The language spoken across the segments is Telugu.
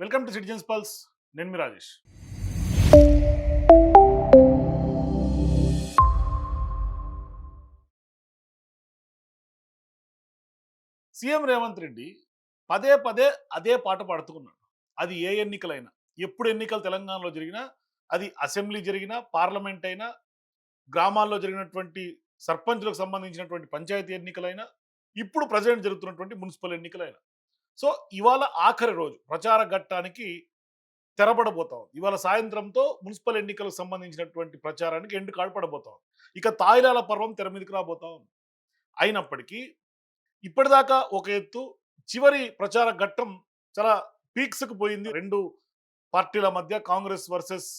Welcome to citizens pulse. నేను మీ రాజేష్. సీఎం రేవంత్ రెడ్డి పదే పదే అదే పాట పాడుతున్నాడు. అది ఏ ఎన్నికలైనా, ఎప్పుడు ఎన్నికలు తెలంగాణలో జరిగినా, అది అసెంబ్లీ జరిగినా, పార్లమెంట్ అయినా, గ్రామాల్లో జరిగినటువంటి సర్పంచులకు సంబంధించినటువంటి పంచాయతీ ఎన్నికలైనా, ఇప్పుడు ప్రజెంట్ జరుగుతున్నటువంటి మున్సిపల్ ఎన్నికలైనా. సో ఇవాళ ఆఖరి రోజు ప్రచార ఘట్టానికి తెరపడబోతా ఉంది. ఇవాళ సాయంత్రంతో మున్సిపల్ ఎన్నికలకు సంబంధించినటువంటి ప్రచారానికి ఎండ్ కార్డ్ పడబోతా ఉంది. ఇక తాయిలాల పర్వం తెర మీదకి రాబోతా ఉంది. అయినప్పటికీ ఇప్పటిదాకా ఒక ఎత్తు, చివరి ప్రచార ఘట్టం చాలా పీక్స్‌కి పోయింది. 2 పార్టీల మధ్య కాంగ్రెస్ వర్సెస్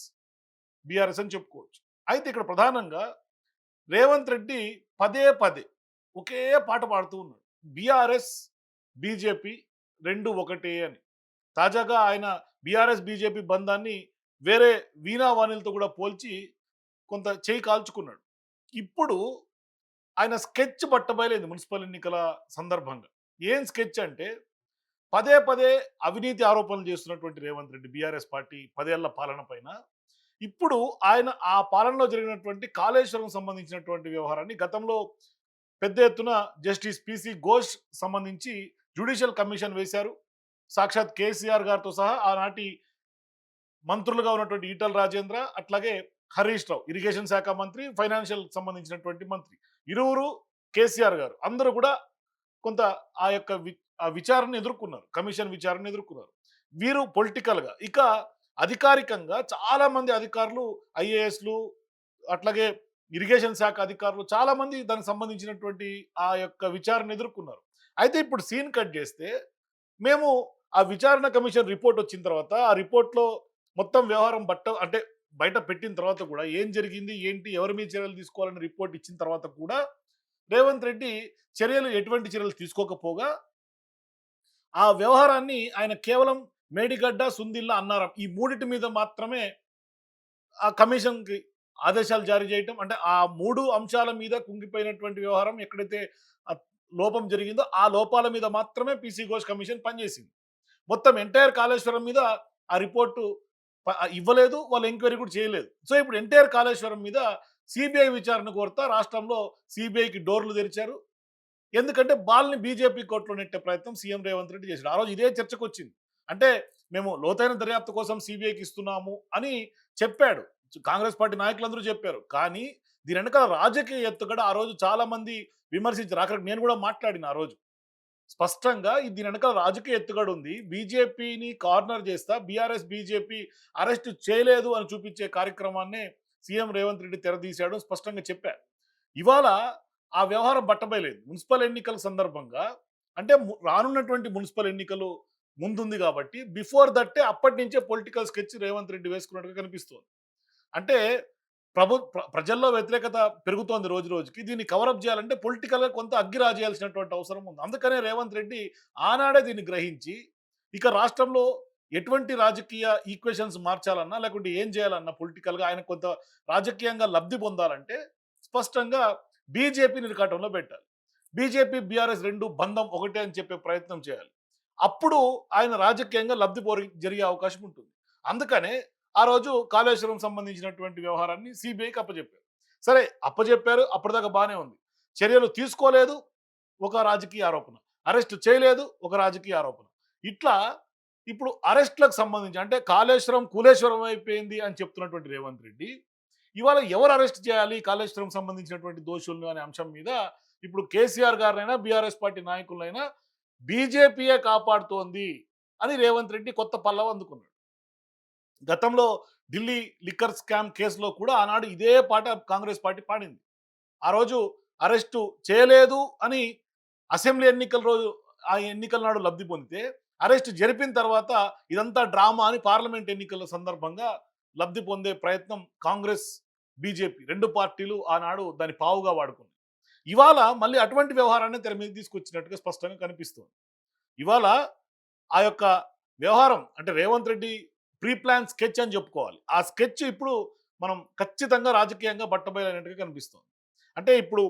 బీఆర్ఎస్ అని చెప్పుకోవచ్చు. అయితే ఇక్కడ ప్రధానంగా రేవంత్ రెడ్డి పదే పదే ఒకే పాట పాడుతూ ఉన్నాడు. బీఆర్ఎస్, బీజేపీ 2 ఒకటే అని. తాజాగా ఆయన బీఆర్ఎస్, బీజేపీ బంధాన్ని వేరే వీణా వాణిలతో కూడా పోల్చి కొంత చేయి కాల్చుకున్నాడు. ఇప్పుడు ఆయన స్కెచ్ బట్టబయలైంది మున్సిపల్ ఎన్నికల సందర్భంగా. ఏం స్కెచ్ అంటే పదే పదే అవినీతి ఆరోపణలు చేస్తున్నటువంటి రేవంత్ రెడ్డి బీఆర్ఎస్ పార్టీ 10 ఏళ్ల పాలన పైన ఇప్పుడు ఆయన ఆ పాలనలో జరిగినటువంటి కాళేశ్వరం సంబంధించినటువంటి వ్యవహారాన్ని గతంలో పెద్ద ఎత్తున జస్టిస్ పిసి ఘోష్ సంబంధించి జ్యుడిషియల్ కమిషన్ వేశారు. సాక్షాత్ కేసీఆర్ గారితో సహా ఆనాటి మంత్రులుగా ఉన్నటువంటి ఈటల రాజేంద్ర, అట్లాగే హరీష్ రావు ఇరిగేషన్ శాఖ మంత్రి, ఫైనాన్షియల్ సంబంధించినటువంటి మంత్రి, ఇరువురు, కేసీఆర్ గారు అందరూ కూడా కొంత ఆ యొక్క ఆ విచారణ ఎదుర్కొన్నారు. కమిషన్ విచారణ ఎదుర్కొన్నారు. వీరు పొలిటికల్గా, ఇక అధికారికంగా చాలా మంది అధికారులు, ఐఏఎస్లు, అట్లాగే ఇరిగేషన్ శాఖ అధికారులు చాలా మంది దానికి సంబంధించినటువంటి ఆ యొక్క విచారణ ఎదుర్కొన్నారు. అయితే ఇప్పుడు సీన్ కట్ చేస్తే మేము ఆ విచారణ కమిషన్ రిపోర్ట్ వచ్చిన తర్వాత ఆ రిపోర్ట్‌లో మొత్తం వ్యవహారం అంటే బయట పెట్టిన తర్వాత కూడా ఏం జరిగింది, ఏంటి, ఎవరి మీద చర్యలు తీసుకోవాలని రిపోర్ట్ ఇచ్చిన తర్వాత కూడా రేవంత్ రెడ్డి ఎటువంటి చర్యలు తీసుకోకపోగా ఆ వ్యవహారాన్ని ఆయన కేవలం మేడిగడ్డ, సుందిళ్ళ, అన్నారం ఈ మూడిటి మీద మాత్రమే ఆ కమిషన్‌కి ఆదేశాలు జారీ చేయటం. అంటే ఆ 3 అంశాల మీద కుంగిపోయినటువంటి వ్యవహారం ఎక్కడైతే ఆహ్, లోపం జరిగిందో ఆ లోపాల మీద మాత్రమే పీసీ ఘోష్ కమిషన్ పనిచేసింది. మొత్తం ఎంటైర్ కాళేశ్వరం మీద ఆ రిపోర్టు ఇవ్వలేదు. వాళ్ళు ఎంక్వైరీ కూడా చేయలేదు. సో ఇప్పుడు ఎంటైర్ కాళేశ్వరం మీద సీబీఐ విచారణ కోరుతా రాష్ట్రంలో సీబీఐకి డోర్లు తెరిచారు. ఎందుకంటే బాల్‌ని బీజేపీ కోర్టులో నెట్టే ప్రయత్నం సీఎం రేవంత్ రెడ్డి చేశాడు. ఆ రోజు ఇదే చర్చకొచ్చింది. అంటే మేము లోతైన దర్యాప్తు కోసం సీబీఐకి ఇస్తున్నాము అని చెప్పాడు. కాంగ్రెస్ పార్టీ నాయకులందరూ చెప్పారు. కానీ దీని వెనకాల రాజకీయ ఎత్తుగడ ఆ రోజు చాలా మంది విమర్శించారు. అక్కడ నేను కూడా మాట్లాడిన ఆ రోజు. స్పష్టంగా దీని వెనకాల రాజకీయ ఎత్తుగడ ఉంది. బీజేపీని కార్నర్ చేస్తా బీఆర్ఎస్, బీజేపీ అరెస్ట్ చేయలేదు అని చూపించే కార్యక్రమాన్నే సీఎం రేవంత్ రెడ్డి తెరదీశాడు. స్పష్టంగా చెప్పా. ఇవాళ ఆ వ్యవహారం బట్టబయలైంది. మున్సిపల్ ఎన్నికల సందర్భంగా అంటే రానున్నటువంటి మున్సిపల్ ఎన్నికలు ముందుంది కాబట్టి బిఫోర్ దట్టే అప్పటి నుంచే పొలిటికల్ స్కెచ్ రేవంత్ రెడ్డి వేసుకున్నట్టుగా కనిపిస్తోంది. అంటే ప్రజల్లో వ్యతిరేకత పెరుగుతోంది రోజు రోజుకి. దీన్ని కవరప్ చేయాలంటే పొలిటికల్‌గా కొంత అగ్గి రాజేయాల్సినటువంటి అవసరం ఉంది. అందుకనే రేవంత్ రెడ్డి ఆనాడే దీన్ని గ్రహించి, ఇక రాష్ట్రంలో ఎటువంటి రాజకీయ ఈక్వేషన్స్ మార్చాలన్నా, లేకుంటే ఏం చేయాలన్నా పొలిటికల్‌గా ఆయన కొంత రాజకీయంగా లబ్ధి పొందాలంటే స్పష్టంగా బీజేపీని ఇరకాటంలో పెట్టాలి. బీజేపీ, బీఆర్ఎస్ 2 బంధం ఒకటే అని చెప్పే ప్రయత్నం చేయాలి. అప్పుడు ఆయన రాజకీయంగా లబ్ధి జరిగే అవకాశం ఉంటుంది. అందుకనే ఆ రోజు కాళేశ్వరం సంబంధించినటువంటి వ్యవహారాన్ని సీబీఐకి అప్పజెప్పారు. సరే అప్పజెప్పారు. అప్పటిదాకా బానే ఉంది. చర్యలు తీసుకోలేదు, ఒక రాజకీయ ఆరోపణ. అరెస్ట్ చేయలేదు, ఒక రాజకీయ ఆరోపణ. ఇట్లా ఇప్పుడు అరెస్ట్‌లకు సంబంధించి అంటే కాళేశ్వరం కూలేశ్వరం అయిపోయింది అని చెప్తున్నటువంటి రేవంత్ రెడ్డి, ఇవాళ ఎవరు అరెస్ట్ చేయాలి కాళేశ్వరం సంబంధించినటువంటి దోషులను అనే అంశం మీద ఇప్పుడు కేసీఆర్ గారినైనా, బీఆర్ఎస్ పార్టీ నాయకులనైనా బీజేపీయే కాపాడుతోంది అని రేవంత్ రెడ్డి కొత్త పల్లవి అందుకున్నాడు. గతంలో ఢిల్లీ లిక్కర్ స్కామ్ కేసులో కూడా ఆనాడు ఇదే పాట కాంగ్రెస్ పార్టీ పాడింది. ఆ రోజు అరెస్టు చేయలేదు అని అసెంబ్లీ ఎన్నికల రోజు ఆ ఎన్నికల నాడు లబ్ధి పొందితే, అరెస్ట్ జరిపిన తర్వాత ఇదంతా డ్రామా అని పార్లమెంట్ ఎన్నికల సందర్భంగా లబ్ధి పొందే ప్రయత్నం కాంగ్రెస్, బీజేపీ 2 పార్టీలు ఆనాడు దాన్ని పావుగా వాడుకున్నాయి. ఇవాళ మళ్ళీ అటువంటి వ్యవహారాన్ని తెర మీదకి తీసుకొచ్చినట్టుగా స్పష్టంగా కనిపిస్తుంది. ఇవాళ ఆ యొక్క వ్యవహారం అంటే Revanth Reddy pre plan sketch అని చెప్పుకోవాలి. ఆ స్కెచ్ ఇప్పుడు మనం ఖచ్చితంగా రాజకీయంగా బట్టబయలైనట్టుగా కనిపిస్తుంది. అంటే ఇప్పుడు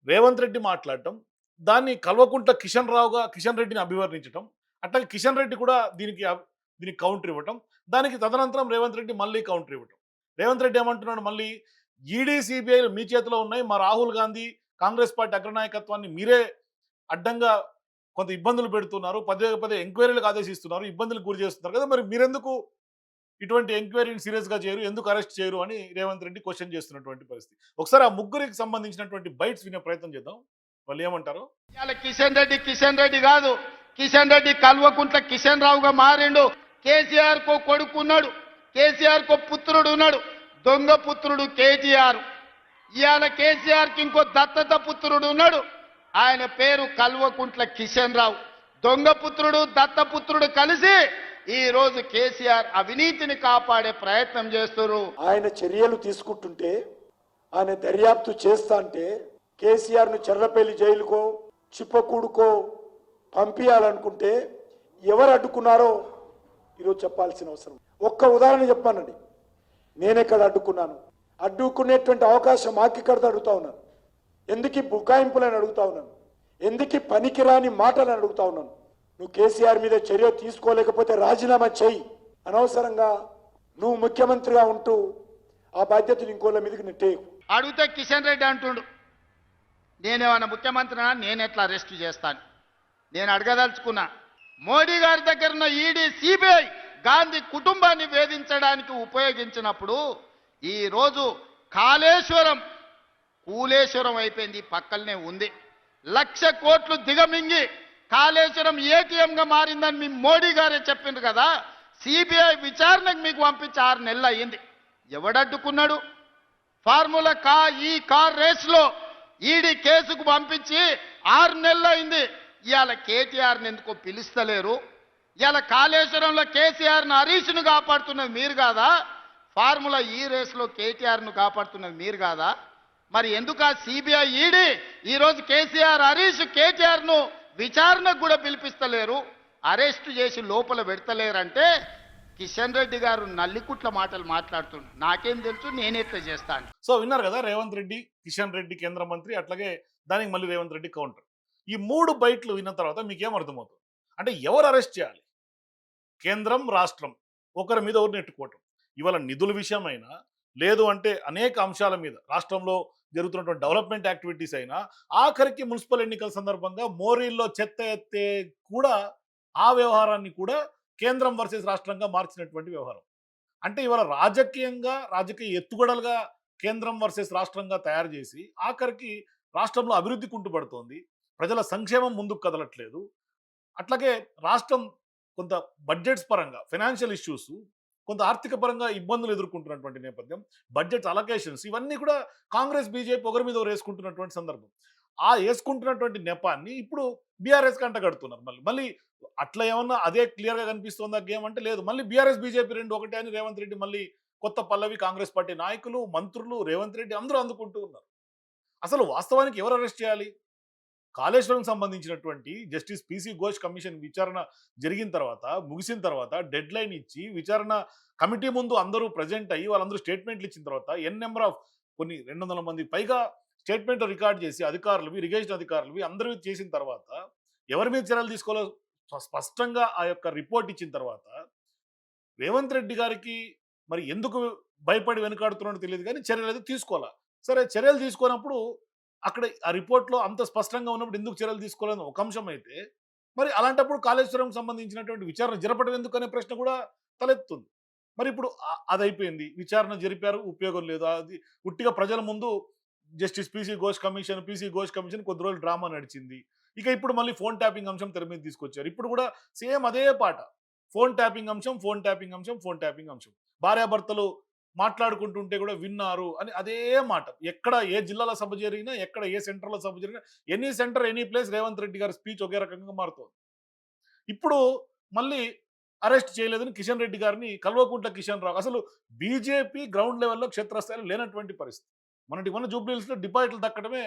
రేవంత్ రెడ్డి మాట్లాడటం, దాన్ని కల్వకుంట్ల కిషన్ రెడ్డిని అభివర్ణించటం, అట్లాగే కిషన్ రెడ్డి కూడా దీనికి దీనికి కౌంటర్ ఇవ్వటం, దానికి తదనంతరం రేవంత్ రెడ్డి మళ్ళీ కౌంటర్ ఇవ్వటం. రేవంత్ రెడ్డి ఏమంటున్నాడు మళ్ళీ, ఈడీ సిబిఐలు మీ చేతిలో ఉన్నాయి, మా రాహుల్ గాంధీ కాంగ్రెస్ పార్టీ అగ్రనాయకత్వాన్ని మీరే అడ్డంగా కొంత ఇబ్బందులు పెడుతున్నారు, పదే పదే ఎంక్వైరీలకు ఆదేశిస్తున్నారు, ఇబ్బందులకు గురి చేస్తున్నారు కదా, మరి మీరెందుకు ఇటువంటి ఎంక్వైరీని సీరియస్ గా చేయరు, ఎందుకు అరెస్ట్ చేయరు అని రేవంత్ రెడ్డి క్వశ్చన్ చేస్తున్నటువంటి పరిస్థితి. ఒకసారి ఆ ముగ్గురికి సంబంధించినటువంటి బైట్స్ వినే ప్రయత్నం చేద్దాం, వాళ్ళు ఏమంటారు. ఇవాళ కిషన్ రెడ్డి కాదు, కిషన్ రెడ్డి కల్వకుంట్ల కిషన్ రావుగా మారిండు. కేసీఆర్ కో కొడుకున్నాడు, కేసీఆర్ కో పుత్రుడు ఉన్నాడు, దొంగ పుత్రుడు కేటీఆర్. ఇవాళ కేసీఆర్ కి ఇంకో దత్తత పుత్రుడు ఉన్నాడు, ఆయన పేరు కల్వకుంట్ల కిషన్ రావు. దొంగ పుత్రుడు దత్తపుత్రుడు కలిసి ఈ రోజు కేసీఆర్ అవినీతిని కాపాడే ప్రయత్నం చేస్తున్నారు. ఆయన చర్యలు తీసుకుంటుంటే, ఆయన దర్యాప్తు చేస్తా అంటే కేసీఆర్ను చెర్లపల్లి జైలుకో చిప్పకూడుకో పంపించాలనుకుంటే ఎవరు అడ్డుకున్నారో ఈరోజు చెప్పాల్సిన అవసరం. ఒక్క ఉదాహరణ చెప్పానండి, నేనెక్కడ అడ్డుకున్నాను, అడ్డుకునేటువంటి అవకాశం మాకిక్కడ అడుగుతా ఉన్నాను, ఎందుకు బుకాయింపులని అడుగుతా ఉన్నాను, ఎందుకు పనికిరాని మాటలని అడుగుతా ఉన్నాను. నువ్వు కేసీఆర్ మీద చర్య తీసుకోలేకపోతే రాజీనామా చెయ్యి, అనవసరంగా నువ్వు ముఖ్యమంత్రిగా ఉంటూ ఆ బాధ్యతలు ఇంకోళ్ళ మీదకి నెట్టేయకు. అడిగితే కిషన్ రెడ్డి అంటుండు, నేనేమన్నా ముఖ్యమంత్రినా, నేను ఎట్లా అరెస్ట్ చేస్తాను. నేను అడగదలుచుకున్నా, మోడీ గారి దగ్గర ఉన్న ఈడీ సిబిఐ గాంధీ కుటుంబాన్ని వేధించడానికి ఉపయోగించినప్పుడు ఈ రోజు కూలేశ్వరం అయిపోయింది, పక్కనే ఉంది. 1,00,000 కోట్లు దిగమింగి కాళేశ్వరం ఏటీఎంగా మారిందని మీ మోడీ గారే చెప్పిండ్రు కదా. సిబిఐ విచారణకు మీకు పంపించి 6 నెలలు అయ్యింది. ఎవడడ్డుకున్నాడు? ఫార్ములా ఈ కార్ రేస్లో ఈడీ కేసుకు పంపించి 6 నెలలు అయింది. ఇవాళ కేటీఆర్ని ఎందుకో పిలుస్తలేరు. ఇవాళ కాళేశ్వరంలో కేసీఆర్ను హరీష్ను కాపాడుతున్నది మీరు కాదా? ఫార్ములా ఈ రేస్లో కేటీఆర్ను కాపాడుతున్నది మీరు కాదా? మరి ఎందుకు ఆ సిబిఐ ఈడీ ఈరోజు కేసీఆర్ హరీష్ కేటీఆర్ను విచారణకు కూడా పిలిపిస్తలేరు, అరెస్టు చేసి లోపల పెడతలేరంటే కిషన్ రెడ్డి గారు నల్లికుట్ల మాటలు మాట్లాడుతుండు. నాకేం తెలుసు, నేనెట్లా చేస్తాను. సో విన్నారు కదా, రేవంత్ రెడ్డి, కిషన్ రెడ్డి కేంద్ర మంత్రి, అట్లాగే దానికి మళ్ళీ రేవంత్ రెడ్డి కౌంటర్. ఈ 3 బయట్లు విన్న తర్వాత మీకేం అర్థమవుతుంది అంటే, ఎవరు అరెస్ట్ చేయాలి? కేంద్రం, రాష్ట్రం ఒకరి మీద ఒకరు నెట్టుకోవటం. ఇవాళ నిధుల విషయమైనా, లేదు అంటే అనేక అంశాల మీద రాష్ట్రంలో జరుగుతున్నటువంటి డెవలప్మెంట్ యాక్టివిటీస్ అయినా, ఆఖరికి మున్సిపల్ ఎన్నికల సందర్భంగా మోరీల్లో చెత్త ఎత్తే కూడా ఆ వ్యవహారాన్ని కూడా కేంద్రం వర్సెస్ రాష్ట్రంగా మార్చినటువంటి వ్యవహారం. అంటే ఇవాళ రాజకీయ ఎత్తుగడలుగా కేంద్రం వర్సెస్ రాష్ట్రంగా తయారు చేసి ఆఖరికి రాష్ట్రంలో అభివృద్ధి కుంటుపడుతోంది, ప్రజల సంక్షేమం ముందుకు కదలట్లేదు. అట్లాగే రాష్ట్రం కొంత బడ్జెట్స్ పరంగా, ఫైనాన్షియల్ ఇష్యూస్, కొంత ఆర్థిక పరంగా ఇబ్బందులు ఎదుర్కొంటున్నటువంటి నేపథ్యం, బడ్జెట్ అలొకేషన్స్ ఇవన్నీ కూడా కాంగ్రెస్ బీజేపీ ఒకరి మీద ఒకరు వేసుకుంటున్నటువంటి సందర్భం. ఆ వేసుకుంటున్నటువంటి నెపాన్ని ఇప్పుడు బీఆర్ఎస్ కంట కడుతున్నారు. మళ్ళీ అట్లా ఏమన్నా అదే క్లియర్గా కనిపిస్తుందా గేమ్ అంటే లేదు. మళ్ళీ బీఆర్ఎస్ బీజేపీ 2 ఒకటే అని రేవంత్ రెడ్డి మళ్ళీ కొత్త పల్లవి కాంగ్రెస్ పార్టీ నాయకులు, మంత్రులు, రేవంత్ రెడ్డి అందరూ అందుకుంటూ ఉన్నారు. అసలు వాస్తవానికి ఎవరు అరెస్ట్ చేయాలి? కాళేశ్వరం సంబంధించినటువంటి జస్టిస్ పిసి ఘోష్ కమిషన్ విచారణ జరిగిన తర్వాత, ముగిసిన తర్వాత, డెడ్ లైన్ ఇచ్చి విచారణ కమిటీ ముందు అందరూ ప్రజెంట్ అయ్యి వాళ్ళందరూ స్టేట్మెంట్లు ఇచ్చిన తర్వాత, నెంబర్ ఆఫ్ కొన్ని 200 మంది పైగా స్టేట్మెంట్ రికార్డ్ చేసి అధికారులవి, ఇరిగేషన్ అధికారులవి అందరూ చేసిన తర్వాత ఎవరి మీద చర్యలు తీసుకోవాలో స్పష్టంగా ఆ యొక్క రిపోర్ట్ ఇచ్చిన తర్వాత రేవంత్ రెడ్డి గారికి మరి ఎందుకు భయపడి వెనుకాడుతున్నాడో తెలియదు కానీ చర్యలు అయితే తీసుకోవాలా. సరే, చర్యలు తీసుకున్నప్పుడు అక్కడ ఆ రిపోర్ట్లో అంత స్పష్టంగా ఉన్నప్పుడు ఎందుకు చర్యలు తీసుకోవాలని ఒక అంశం అయితే, మరి అలాంటప్పుడు కాళేశ్వరం సంబంధించినటువంటి విచారణ జరపడం ఎందుకు అనే ప్రశ్న కూడా తలెత్తుంది. మరి ఇప్పుడు అది అయిపోయింది, విచారణ జరిపారు, ఉపయోగం లేదు. అది ఉట్టిగా ప్రజల ముందు జస్టిస్ పిసి ఘోష్ కమిషన్ కొద్ది రోజులు డ్రామా నడిచింది. ఇక ఇప్పుడు మళ్ళీ ఫోన్ ట్యాపింగ్ అంశం తెర మీద తీసుకొచ్చారు. ఇప్పుడు కూడా సేమ్ అదే పాట, ఫోన్ ట్యాపింగ్ అంశం. భార్యాభర్తలు మాట్లాడుకుంటుంటే కూడా విన్నారు అని అదే మాట. ఎక్కడ ఏ జిల్లాలో సభ జరిగినా, ఎక్కడ ఏ సెంటర్లో సభ జరిగినా, any centre any place Revanth Reddy గారి స్పీచ్ ఒకే రకంగా మారుతోంది. ఇప్పుడు మళ్ళీ అరెస్ట్ చేయలేదని కిషన్ రెడ్డి గారిని కల్వకుంట్ల కిషన్ రావు. అసలు బీజేపీ గ్రౌండ్ లెవెల్లో క్షేత్రస్థాయిలో లేనటువంటి పరిస్థితి. మన జూబ్లీహిల్స్లో డిపాజిట్లు దక్కడమే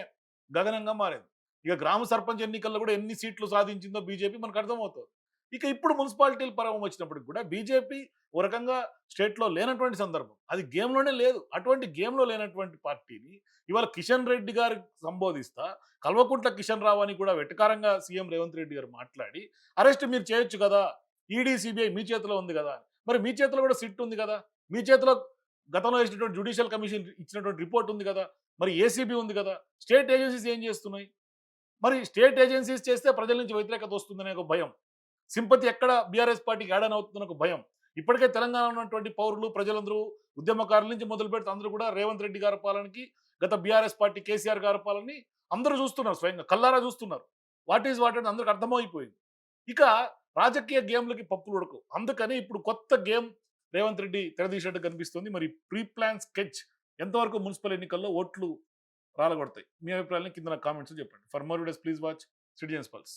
గగనంగా మారింది. ఇక గ్రామ సర్పంచ్ ఎన్నికల్లో కూడా ఎన్ని సీట్లు సాధించిందో బీజేపీ మనకు అర్థమవుతుంది. ఇక ఇప్పుడు మున్సిపాలిటీల పర్వం వచ్చినప్పటికి కూడా బీజేపీ ఓ రకంగా స్టేట్లో లేనటువంటి సందర్భం, అది గేమ్లోనే లేదు. అటువంటి గేమ్లో లేనటువంటి పార్టీని ఇవాళ కిషన్ రెడ్డి గారు సంబోధిస్తా, కల్వకుంట్ల కిషన్ రావు అని కూడా వెటకారంగా సీఎం రేవంత్ రెడ్డి గారు మాట్లాడి, అరెస్ట్ మీరు చేయొచ్చు కదా, ఈడీ సిబిఐ మీ చేతిలో ఉంది కదా. మరి మీ చేతిలో కూడా సిట్ ఉంది కదా. మీ చేతిలో గతంలో వేసినటువంటి జ్యుడిషియల్ కమిషన్ ఇచ్చినటువంటి రిపోర్ట్ ఉంది కదా. మరి ఏసీబీ ఉంది కదా. స్టేట్ ఏజెన్సీస్ ఏం చేస్తున్నాయి? మరి స్టేట్ ఏజెన్సీస్ చేస్తే ప్రజల నుంచి వ్యతిరేకత వస్తుందనే ఒక భయం, సింపతి ఎక్కడ బీఆర్ఎస్ పార్టీకి యాడ్ ఆన్ అవుతుందనే ఒక భయం. ఇప్పటికే తెలంగాణలో ఉన్నటువంటి పౌరులు ప్రజలందరూ ఉద్యమకారుల నుంచి మొదలు పెడితే అందరూ కూడా రేవంత్ రెడ్డి గారి పాలనకి, గత బీఆర్ఎస్ పార్టీ కేసీఆర్ గారి పాలనని అందరూ చూస్తున్నారు, స్వయంగా కల్లారా చూస్తున్నారు. వాట్ ఈజ్ వాట్ అని అందరికి అర్థమైపోయింది. ఇక రాజకీయ గేమ్లకి పప్పులు ఉడకవు. అందుకని ఇప్పుడు కొత్త గేమ్ రేవంత్ రెడ్డి తెరదీసినట్టు కనిపిస్తుంది. మరి ప్రీ ప్లాన్ స్కెచ్ ఎంతవరకు మున్సిపల్ ఎన్నికల్లో ఓట్లు రాలగొడతాయి? మీ అభిప్రాయాన్ని కింద కామెంట్స్ చెప్పండి. For more videos please watch citizens pulse.